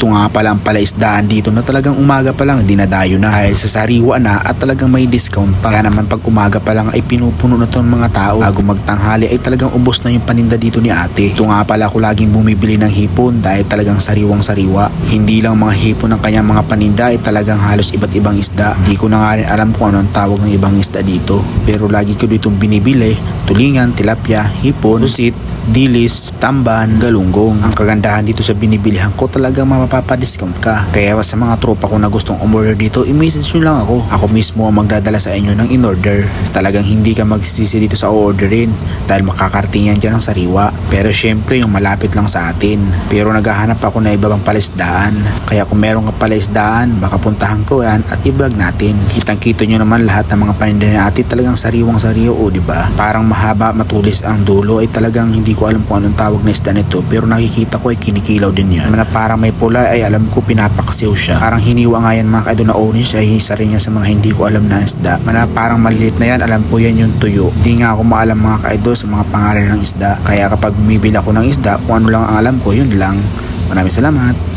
Ito nga pala ang palaisdaan dito na talagang umaga pa lang dinadayo na dahil sa sariwa na at talagang may discount pa. Kaya naman pag umaga pa lang ay pinupuno na itong mga tao. Bago magtanghali ay talagang ubos na yung paninda dito ni ate. Ito nga pala ako laging bumibili ng hipon dahil talagang sariwang sariwa. Hindi lang mga hipon ng kanyang mga paninda ay talagang halos iba't ibang isda. Hindi ko na nga rin alam kung ano ang tawag ng ibang isda dito. Pero lagi ko ditong binibili: tulingan, tilapia, hipon, pusit, dilis, tamban, galunggong. Ang kagandahan dito sa binibilihan ko, talagang mapapadiscount ka. Kaya sa mga tropa ko na gustong umorder dito, i-message nyo lang ako. Ako mismo ang magdadala sa inyo ng in-order. Talagang hindi ka magsisisi dito sa orderin dahil makakartingan dyan ng sariwa. Pero syempre yung malapit lang sa atin. Pero naghahanap ako na iba pang palaisdaan. Kaya kung meron ka palaisdaan, baka puntahan ko yan at i-vlog natin. Kitang-kita nyo naman lahat ng mga paninda natin, talagang sariwang sariwa, o diba? Parang mahaba, matulis ang dulo, ay talagang hindi ko alam kung anong tawag na isda nito, pero nakikita ko ay kinikilaw din yan. Na parang may pula ay alam ko pinapaksiw siya. Parang hiniwa nga yan mga kaidol na orange, ay isa rin yan sa mga hindi ko alam na isda. Parang maliit na yan, alam ko yan yung tuyo. Hindi nga ako maalam mga kaidol sa mga pangalan ng isda. Kaya kapag bumibili ako ng isda, kung ano lang ang alam ko, yun lang. Maraming salamat.